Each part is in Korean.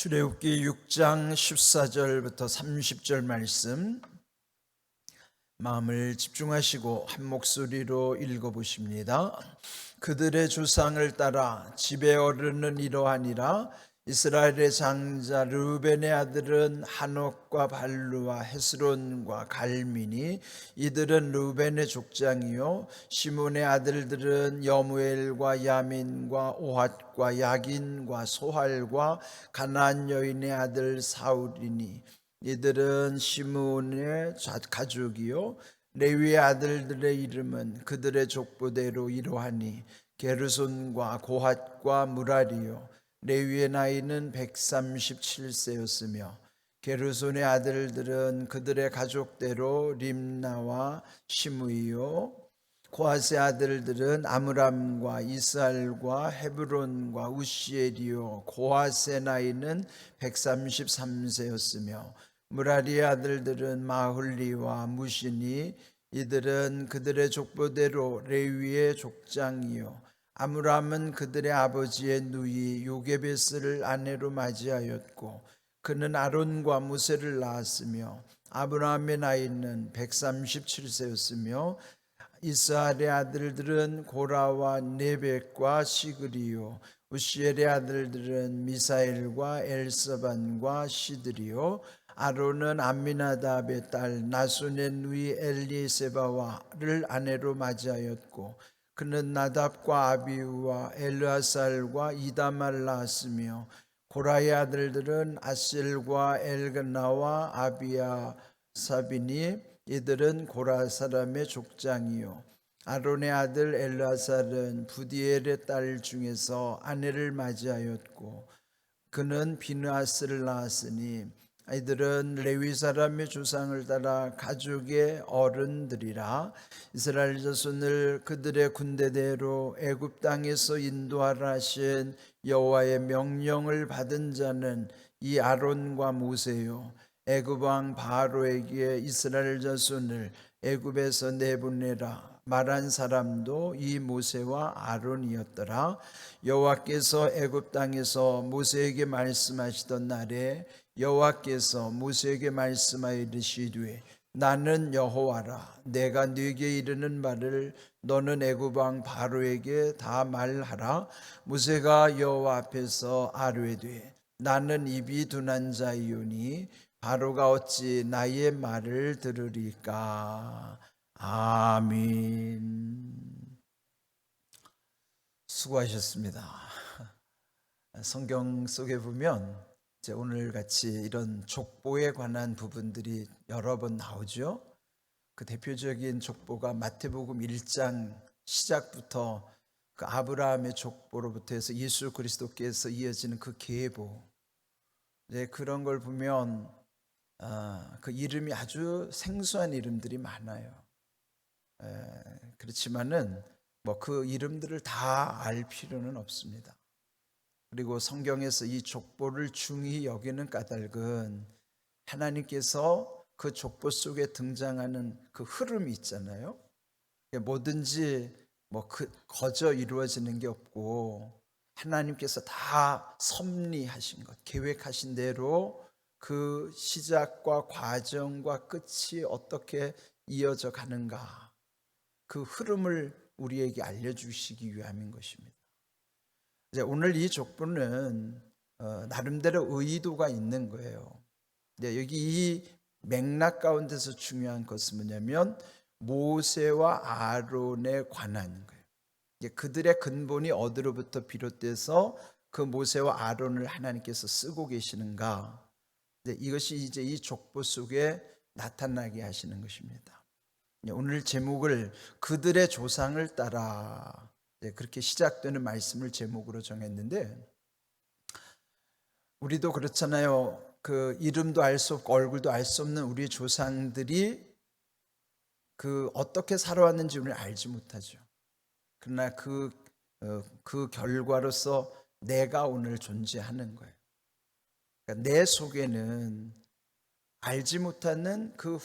출애굽기 6장 14절부터 30절 말씀 마음을 집중하시고 한 목소리로 읽어보십니다. 그들의 조상을 따라 집의 어른은 이러하니라. 이스라엘의 장자 르우벤의 아들은 하녹과 발루와 헤스론과 갈미니 이들은 르우벤의 족장이요, 시몬의 아들들은 여무엘과 야민과 오핫과 야긴과 소할과 가나안 여인의 아들 사울이니 이들은 시므온의 가족이요, 레위의 아들들의 이름은 그들의 족보대로 이러하니 게르손과 고핫과 무라리요, 레위의 나이는 137세였으며 게르손의 아들들은 그들의 가족대로 림나와 시므이요, 고핫의 아들들은 아므람과 이스알과 헤브론과 우시엘이요, 고핫의 나이는 133세였으며 무라리의 아들들은 마훌리와 무시니 이들은 그들의 족보대로 레위의 족장이요, 아므람은 그들의 아버지의 누이 요게베스를 아내로 맞이하였고 그는 아론과 무세를 낳았으며 아므람의 나이는 137세였으며 이스라엘의 아들들은 고라와 네벡과 시그리요, 우시엘의 아들들은 미사엘과 엘사반과 시드리요, 아론은 암미나답의 딸 나손의 누이 엘리세바와를 아내로 맞이하였고 그는 나답과 아비우와 엘르아살과 이다마를 낳았으며 고라의 아들들은 아셀과 엘그나와 아비아사비니 이들은 고라 사람의 족장이요, 아론의 아들 엘르아살은 부디엘의 딸 중에서 아내를 맞이하였고 그는 비느하스를 낳았으니 이들은 레위 사람의 조상을 따라 가족의 어른들이라. 이스라엘 자손을 그들의 군대대로 애굽 땅에서 인도하라 하신 여호와의 명령을 받은 자는 이 아론과 모세요, 애굽 왕 바로에게 이스라엘 자손을 애굽에서 내보내라 말한 사람도 이 모세와 아론이었더라. 여호와께서 애굽 땅에서 모세에게 말씀하시던 날에 여호와께서 모세에게 말씀하여 이르시되 나는 여호와라. 내가 네게 이르는 말을 너는 애굽 왕 바로에게 다 말하라. 모세가 여호와 앞에서 아뢰되 나는 입이 둔한 자이오니 바로가 어찌 나의 말을 들으리까. 아멘. 수고하셨습니다. 성경 속에 보면 오늘 같이 이런 족보에 관한 부분들이 여러 번 나오죠. 그 대표적인 족보가 마태복음 1장 시작부터 그 아브라함의 족보로부터 해서 예수 그리스도께서 이어지는 그 계보, 그런 걸 보면 그 이름이 아주 생소한 이름들이 많아요. 그렇지만은 뭐 그 이름들을 다 알 필요는 없습니다. 그리고 성경에서 이 족보를 중히 여기는 까닭은 하나님께서 그 족보 속에 등장하는 그 흐름이 있잖아요. 뭐든지 거저 이루어지는 게 없고 하나님께서 다 섭리하신 것, 계획하신 대로 그 시작과 과정과 끝이 어떻게 이어져 가는가, 그 흐름을 우리에게 알려주시기 위함인 것입니다. 오늘 이 족보는 나름대로 의도가 있는 거예요. 여기 이 맥락 가운데서 중요한 것은 뭐냐면 모세와 아론에 관한 거예요. 그들의 근본이 어디로부터 비롯돼서 그 모세와 아론을 하나님께서 쓰고 계시는가, 이것이 이제 이 족보 속에 나타나게 하시는 것입니다. 오늘 제목을 그들의 조상을 따라, 그렇게 시작되는 말씀을 제목으로 정했는데, 우리도 그렇잖아요. 그 이름도 알 수 없고 얼굴도 알 수 없는 우리 조상들이 그 어떻게 살아왔는지 우리는 알지 못하죠. 그러나 그 결과로서 내가 오늘 존재하는 거예요. 그러니까 내 속에는 알지 못하는 그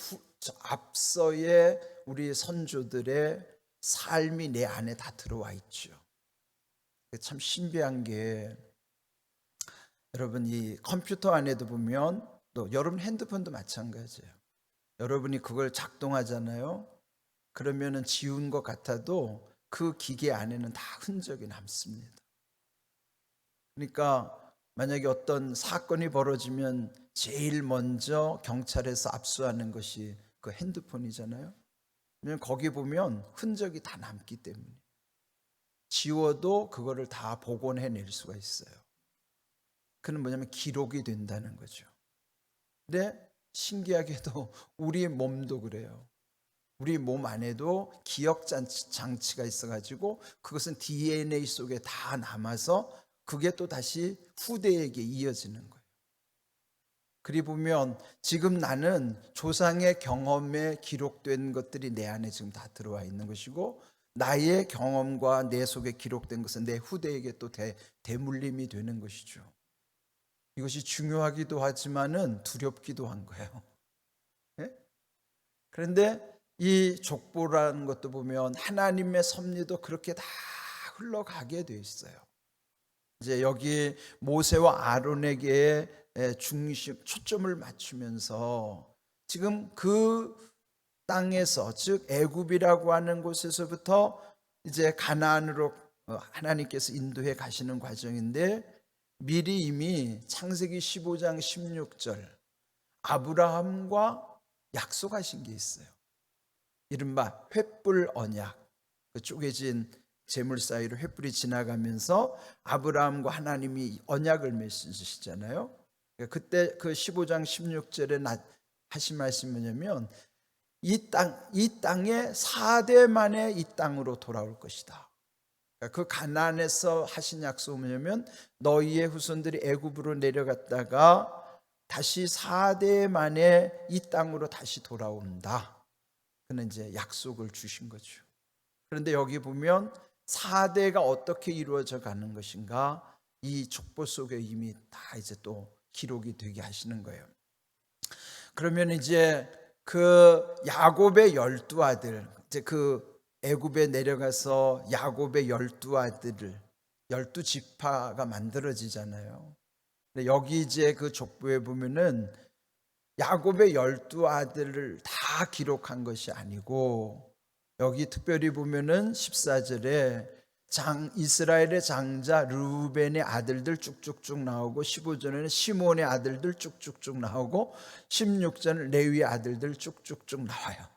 앞서의 우리 선조들의 삶이 내 안에 다 들어와 있죠. 참 신비한 게, 여러분 이 컴퓨터 안에도 보면 또 여러분 핸드폰도 마찬가지예요. 여러분이 그걸 작동하잖아요. 그러면은 지운 것 같아도 그 기계 안에는 다 흔적이 남습니다. 그러니까 만약에 어떤 사건이 벌어지면 제일 먼저 경찰에서 압수하는 것이 그 핸드폰이잖아요. 왜냐면 거기 보면 흔적이 다 남기 때문에 지워도 그거를 다 복원해낼 수가 있어요. 그는 뭐냐면 기록이 된다는 거죠. 근데 신기하게도 우리 몸도 그래요. 우리 몸 안에도 기억 장치가 있어가지고 그것은 DNA 속에 다 남아서 그게 또 다시 후대에게 이어지는 거예요. 그리 보면 지금 나는 조상의 경험에 기록된 것들이 내 안에 지금 다 들어와 있는 것이고, 나의 경험과 내 속에 기록된 것은 내 후대에게 또 대물림이 되는 것이죠. 이것이 중요하기도 하지만은 두렵기도 한 거예요. 네? 그런데 이 족보라는 것도 보면 하나님의 섭리도 그렇게 다 흘러가게 돼 있어요. 이제 여기 모세와 아론에게 중심 초점을 맞추면서 지금 그 땅에서, 즉 애굽이라고 하는 곳에서부터 이제 가나안으로 하나님께서 인도해 가시는 과정인데, 미리 이미 창세기 15장 16절 아브라함과 약속하신 게 있어요. 이른바 횃불 언약, 그 쪼개진 재물 사이로 횃불이 지나가면서 아브라함과 하나님이 언약을 맺으시잖아요. 그때 그 15장 16절에 하신 말씀이 뭐냐면 이 땅에 4대 만에 이 땅으로 돌아올 것이다. 그 가나안에서 하신 약속은 뭐냐면 너희의 후손들이 애굽으로 내려갔다가 다시 4대 만에 이 땅으로 다시 돌아온다. 그는 이제 약속을 주신 거죠. 그런데 여기 보면 4대가 어떻게 이루어져 가는 것인가, 이 족보 속에 이미 다 이제 또 기록이 되게 하시는 거예요. 그러면 이제 그 야곱의 12아들, 이제 그 애굽에 내려가서 야곱의 12아들을 12지파가 만들어지잖아요. 근데 여기 이제 그 족보에 보면은 야곱의 12아들을 다 기록한 것이 아니고, 여기 특별히 보면은 14절에 이스라엘의 장자 르우벤의 아들들 쭉쭉쭉 나오고, 15절에는 시몬의 아들들 쭉쭉쭉 나오고, 16절은 레위의 아들들 쭉쭉쭉 나와요.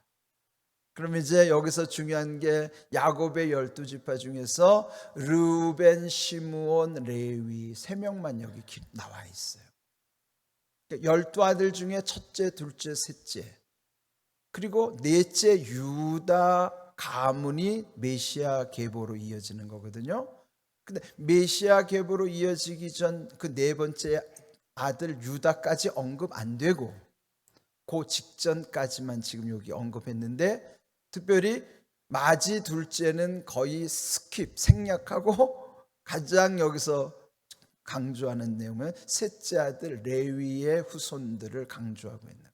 그러면 이제 여기서 중요한 게 야곱의 12지파 중에서 르우벤, 시므온, 레위 3명만 여기 나와 있어요. 12아들 중에 첫째, 둘째, 셋째, 그리고 넷째 유다 가문이 메시아 계보로 이어지는 거거든요. 근데 메시아 계보로 이어지기 전 그 네 번째 아들 유다까지 언급 안 되고 그 직전까지만 지금 여기 언급했는데, 특별히 마지 둘째는 거의 생략하고 가장 여기서 강조하는 내용은 셋째 아들 레위의 후손들을 강조하고 있는 거예요.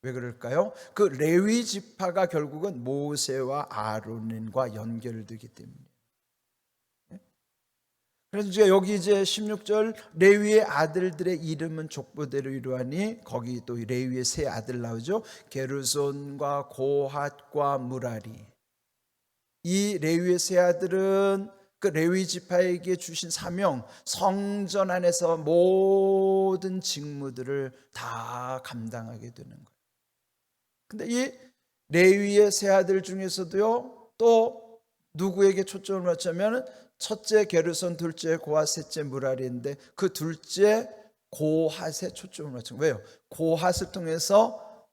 왜 그럴까요? 그 레위 지파가 결국은 모세와 아론과 연결되기 때문이에요. 그래서 이제 여기 이제 16절 레위의 아들들의 이름은 족보대로 이루하니, 거기 또 레위의 세 아들 나오죠. 게르손과 고핫과 무라리. 이 레위의 세 아들은 그 레위 지파에게 주신 사명, 성전 안에서 모든 직무들을 다 감당하게 되는 거예요. 근데 이 레위의 세 아들 중에서도요, 또 누구에게 초점을 맞추면 첫째 게르손, 둘째 고핫, 셋째 무라리인데 그 둘째 고핫에 초점을 맞춘 거예요. 왜요? 고핫을 통해서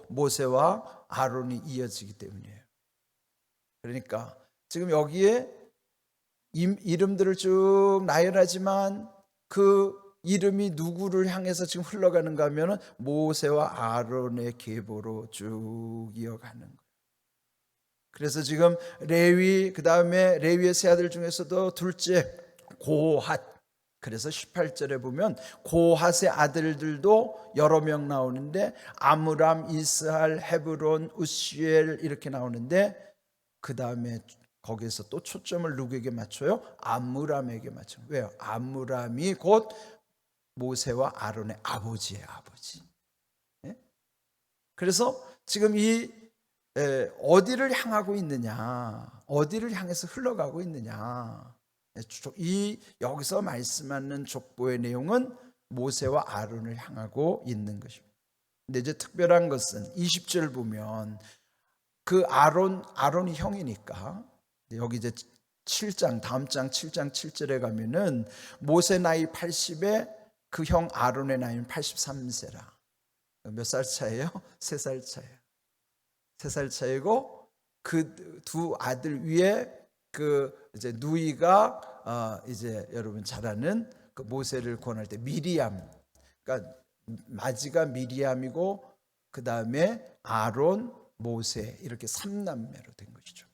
모세와 아론이 이어지기 때문이에요. 그러니까 지금 여기에 이름들을 쭉 나열하지만 그 이름이 누구를 향해서 지금 흘러가는가 하면은 모세와 아론의 계보로 쭉 이어가는 거예요. 그래서 지금 레위, 그 다음에 레위의 세 아들 중에서도 둘째 고핫, 그래서 18절에 보면 고핫의 아들들도 여러 명 나오는데 아므람, 이스할, 헤브론, 우시엘 이렇게 나오는데, 그 다음에 거기에서 또 초점을 누구에게 맞춰요? 아므람에게 맞춰요. 왜요? 아므람이 곧 모세와 아론의 아버지예요, 아버지. 예? 그래서 지금 이 어디를 향하고 있느냐, 어디를 향해서 흘러가고 있느냐, 이 여기서 말씀하는 족보의 내용은 모세와 아론을 향하고 있는 것입니다. 근데 이제 특별한 것은 20절 보면 그 아론이 형이니까 여기 이제 7장 다음 장 7장 7절에 가면은 모세 나이 80에 그 형 아론의 나이는 83세라. 몇 살 차예요? 3살 차예요. 3살 차이고 그 두 아들 위에 그 이제 누이가 이제 여러분 잘 아는 그 모세를 권할 때 미리암, 그러니까 마지가 미리암이고 그 다음에 아론, 모세 이렇게 3남매로 된 것이죠.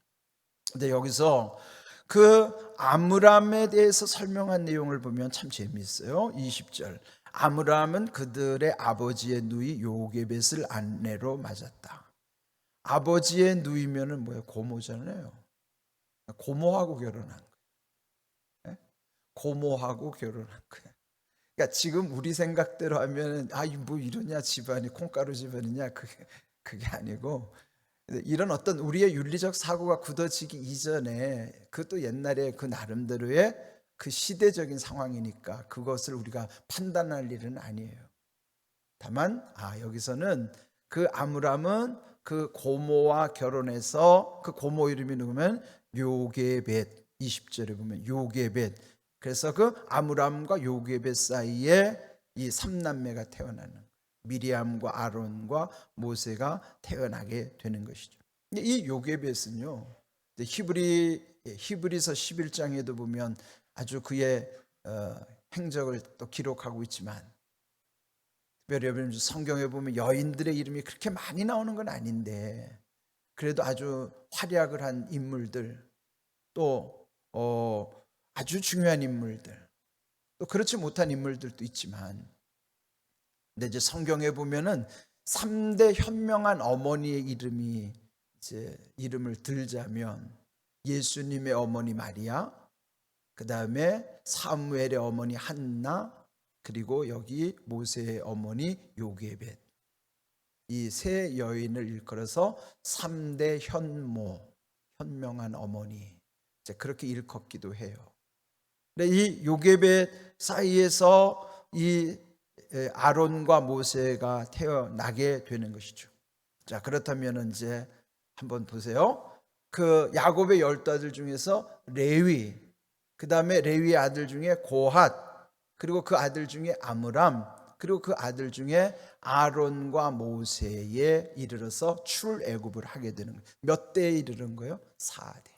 근데 여기서 그 아므람에 대해서 설명한 내용을 보면 참 재미있어요. 20절 아므람은 그들의 아버지의 누이 요게벳을 아내로 맞았다. 아버지의 누이면은 뭐예요? 고모잖아요. 고모하고 결혼한 거예요. 고모하고 결혼한 거예요. 그러니까 지금 우리 생각대로 하면 뭐 이러냐, 집안이 콩가루 집안이냐, 그게 아니고, 이런 어떤 우리의 윤리적 사고가 굳어지기 이전에 그것도 옛날에 그 나름대로의 그 시대적인 상황이니까 그것을 우리가 판단할 일은 아니에요. 다만 여기서는 그 아므람은 그 고모와 결혼해서 그 고모 이름이 누구면 요게벳, 20절에 보면 요게벳. 그래서 그 아므람과 요게벳 사이에 이 3남매가 태어나는, 미리암과 아론과 모세가 태어나게 되는 것이죠. 이 요게벳은요, 히브리서 11장에도 보면 아주 그의 행적을 또 기록하고 있지만, 특별히 여러분 성경에 보면 여인들의 이름이 그렇게 많이 나오는 건 아닌데 그래도 아주 활약을 한 인물들, 또 아주 중요한 인물들, 또 그렇지 못한 인물들도 있지만, 근데 이제 성경에 보면은 3대 현명한 어머니의 이름이 이제 이름을 들자면 예수님의 어머니 마리아, 그 다음에 사무엘의 어머니 한나, 그리고 여기 모세의 어머니 요게벳, 이 세 여인을 일컬어서 3대 현모, 현명한 어머니, 이제 그렇게 일컫기도 해요. 근데 이 요게벳 사이에서 이 아론과 모세가 태어나게 되는 것이죠. 자, 그렇다면 이제 한번 보세요. 그 야곱의 12아들 중에서 레위, 그 다음에 레위의 아들 중에 고핫, 그리고 그 아들 중에 아므람, 그리고 그 아들 중에 아론과 모세에 이르러서 출애굽을 하게 되는 거예요. 몇 대에 이르는 거예요? 4대.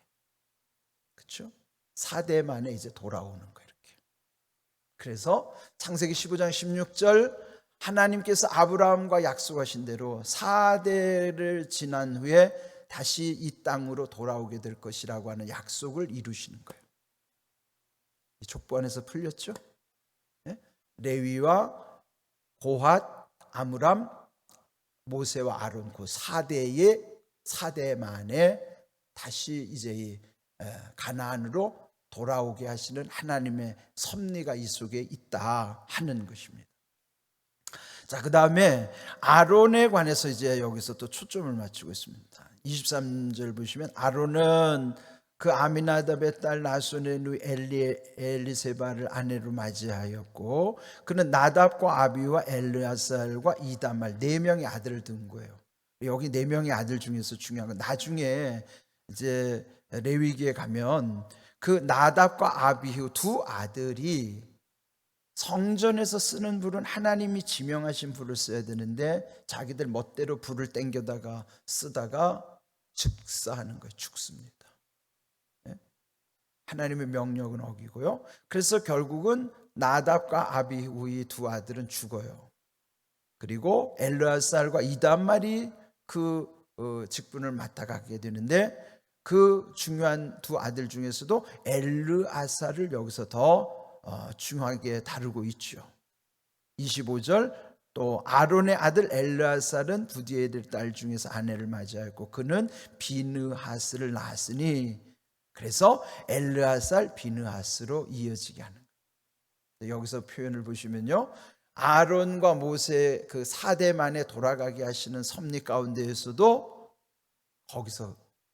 그렇죠? 4대 만에 이제 돌아오는 거예요. 이렇게. 그래서 창세기 15장 16절 하나님께서 아브라함과 약속하신 대로 4대를 지난 후에 다시 이 땅으로 돌아오게 될 것이라고 하는 약속을 이루시는 거예요. 이 족보 안에서 풀렸죠? 레위와 고핫, 아므람, 모세와 아론, 그 4대 만에 다시 이제 이 가나안으로 돌아오게 하시는 하나님의 섭리가 이 속에 있다 하는 것입니다. 자, 그 다음에 아론에 관해서 이제 여기서 또 초점을 맞추고 있습니다. 23절 보시면 아론은 그 아미나답의 딸 나손의 누이 엘리세바를 아내로 맞이하였고 그는 나답과 아비와 엘르아살과 이다말 4명의 아들을 둔 거예요. 여기 4명의 아들 중에서 중요한 건 나중에 이제 레위기에 가면 그 나답과 아비후 두 아들이 성전에서 쓰는 불은 하나님이 지명하신 불을 써야 되는데 자기들 멋대로 불을 땡겨다가 쓰다가 즉사하는 거예요. 죽습니다. 하나님의 명령은 어기고요. 그래서 결국은 나답과 아비후의 두 아들은 죽어요. 그리고 엘르아살과 이단말이 그 직분을 맡아가게 되는데 그 중요한 두 아들 중에서도 엘르아살을 여기서 더 중요하게 다루고 있죠. 25절 또 아론의 아들 엘르아살은 부디엘의 딸 중에서 아내를 맞이하였고 그는 비느하스를 낳았으니 그래서 엘르아살 비느하스로 이어지게 하는 거예요. 여기서 표현을 보시면요, 아론과 모세 그 4대 만에 돌아가게 하시는 섭리 가운데에서도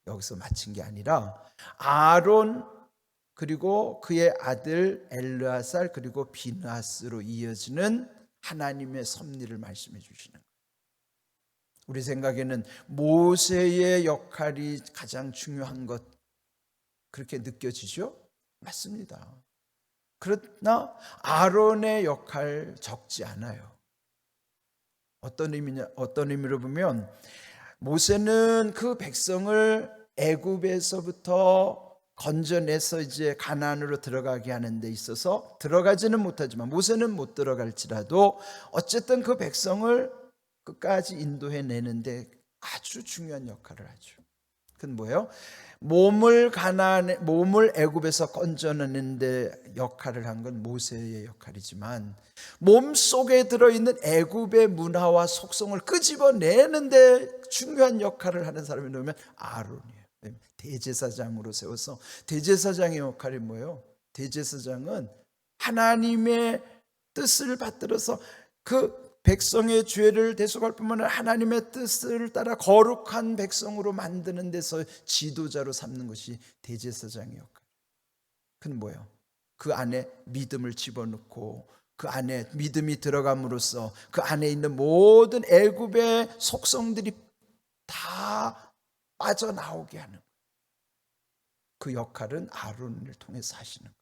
여기서 마친 게 아니라 아론 그리고 그의 아들 엘르아살 그리고 비느하스로 이어지는 하나님의 섭리를 말씀해 주시는 거예요. 우리 생각에는 모세의 역할이 가장 중요한 것, 그렇게 느껴지죠? 맞습니다. 그러나 아론의 역할 적지 않아요. 어떤 의미로 보면 모세는 그 백성을 애굽에서부터 건져내서 이제 가나안으로 들어가게 하는 데 있어서 들어가지는 못하지만, 모세는 못 들어갈지라도 어쨌든 그 백성을 끝까지 인도해 내는데 아주 중요한 역할을 하죠. 그건 뭐예요? 몸을 애굽에서 건져내는데 역할을 한 건 모세의 역할이지만, 몸 속에 들어있는 애굽의 문화와 속성을 끄집어내는데 중요한 역할을 하는 사람이 누구면 아론이에요. 대제사장으로 세워서, 대제사장의 역할이 뭐예요? 대제사장은 하나님의 뜻을 받들어서 그 백성의 죄를 대속할 뿐만 아니라 하나님의 뜻을 따라 거룩한 백성으로 만드는 데서 지도자로 삼는 것이 대제사장의 역할. 그건 뭐예요? 그 안에 믿음을 집어넣고 그 안에 믿음이 들어감으로써 그 안에 있는 모든 애굽의 속성들이 다 빠져나오게 하는 거예요. 그 역할은 아론을 통해서 하시는 거예요.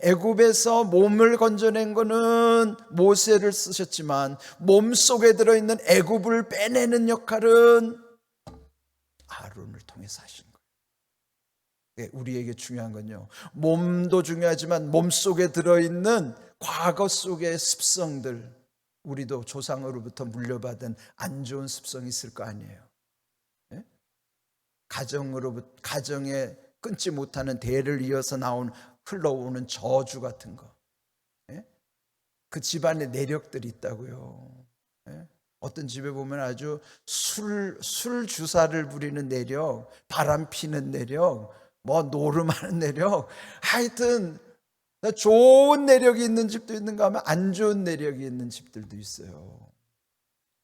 애굽에서 몸을 건져낸 거는 모세를 쓰셨지만, 몸 속에 들어있는 애굽을 빼내는 역할은 아론을 통해서 하신 거예요. 우리에게 중요한 건요, 몸도 중요하지만 몸 속에 들어있는 과거 속의 습성들, 우리도 조상으로부터 물려받은 안 좋은 습성이 있을 거 아니에요. 가정에 끊지 못하는 대를 이어서 흘러오는 저주 같은 거, 그 집안에 내력들이 있다고요. 어떤 집에 보면 아주 술 주사를 부리는 내력, 바람 피는 내력, 뭐 노름하는 내력, 하여튼 좋은 내력이 있는 집도 있는가 하면 안 좋은 내력이 있는 집들도 있어요.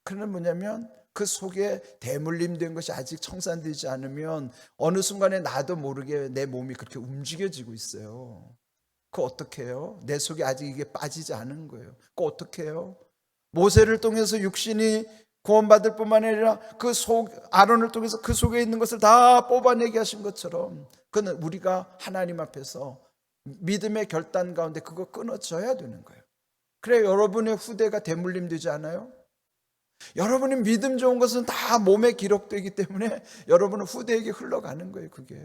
그는 뭐냐면 그 속에 대물림된 것이 아직 청산되지 않으면 어느 순간에 나도 모르게 내 몸이 그렇게 움직여지고 있어요. 그거 어떻게 해요? 내 속에 아직 이게 빠지지 않은 거예요. 그거 어떻게 해요? 모세를 통해서 육신이 구원받을 뿐만 아니라 아론을 통해서 그 속에 있는 것을 다 뽑아내게 하신 것처럼, 그는 우리가 하나님 앞에서 믿음의 결단 가운데 그거 끊어져야 되는 거예요. 그래 여러분의 후대가 대물림되지 않아요? 여러분이 믿음 좋은 것은 다 몸에 기록되기 때문에 여러분은 후대에게 흘러가는 거예요. 그게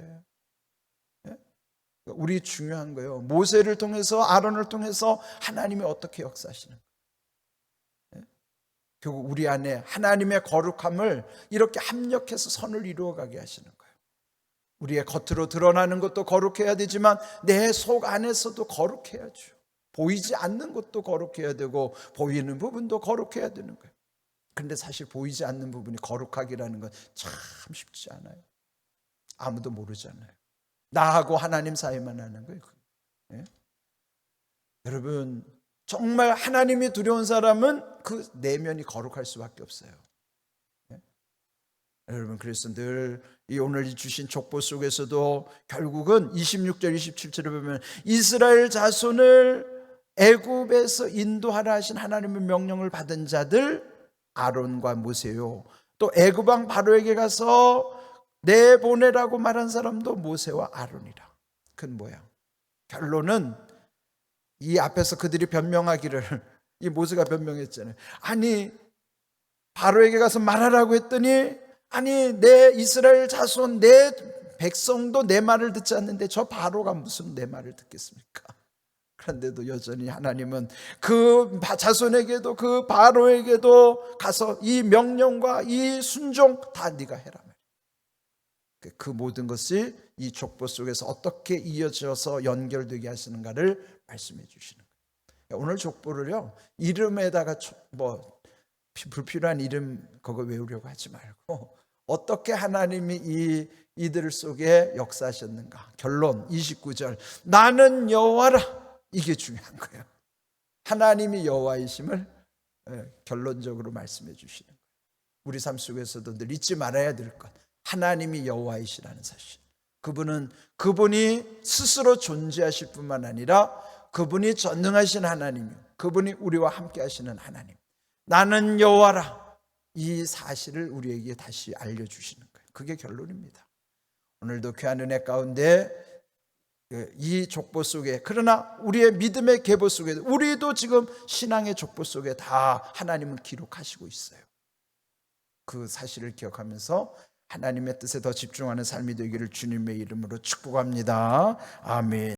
우리 중요한 거예요. 모세를 통해서, 아론을 통해서 하나님이 어떻게 역사하시는 거예요. 결국 우리 안에 하나님의 거룩함을 이렇게 합력해서 선을 이루어가게 하시는 거예요. 우리의 겉으로 드러나는 것도 거룩해야 되지만 내 속 안에서도 거룩해야죠. 보이지 않는 것도 거룩해야 되고 보이는 부분도 거룩해야 되는 거예요. 그런데 사실 보이지 않는 부분이 거룩하기라는 건 참 쉽지 않아요. 아무도 모르잖아요. 나하고 하나님 사이만 하는 거예요. 여러분, 정말 하나님이 두려운 사람은 그 내면이 거룩할 수밖에 없어요. 여러분, 그래서 늘 오늘 주신 족보 속에서도 결국은 26절 27절에 보면 이스라엘 자손을 애굽에서 인도하라 하신 하나님의 명령을 받은 자들 아론과 모세요, 또 애굽 왕 바로에게 가서 내보내라고 말한 사람도 모세와 아론이라. 그건 뭐야? 결론은 이 앞에서 그들이 변명하기를, 이 모세가 변명했잖아요. 아니 바로에게 가서 말하라고 했더니 아니 내 이스라엘 자손 내 백성도 내 말을 듣지 않는데 저 바로가 무슨 내 말을 듣겠습니까? 그런데도 여전히 하나님은 그 자손에게도 그 바로에게도 가서 이 명령과 이 순종 다 네가 해라. 그 모든 것이 이 족보 속에서 어떻게 이어져서 연결되게 하시는가를 말씀해 주시는 거예요. 오늘 족보를요, 이름에다가 뭐 불필요한 이름 그거 외우려고 하지 말고 어떻게 하나님이 이들 속에 역사하셨는가. 결론 29절 나는 여호와라. 이게 중요한 거예요. 하나님이 여호와이심을 결론적으로 말씀해 주시는 거예요. 우리 삶 속에서도 늘 잊지 말아야 될 것, 하나님이 여호와이시라는 사실. 그분이 스스로 존재하실 뿐만 아니라 그분이 전능하신 하나님이요, 그분이 우리와 함께 하시는 하나님, 나는 여호와라, 이 사실을 우리에게 다시 알려주시는 거예요. 그게 결론입니다. 오늘도 귀한 은혜 가운데 이 족보 속에, 그러나 우리의 믿음의 계보 속에, 우리도 지금 신앙의 족보 속에 다 하나님은 기록하시고 있어요. 그 사실을 기억하면서 하나님의 뜻에 더 집중하는 삶이 되기를 주님의 이름으로 축복합니다. 아멘.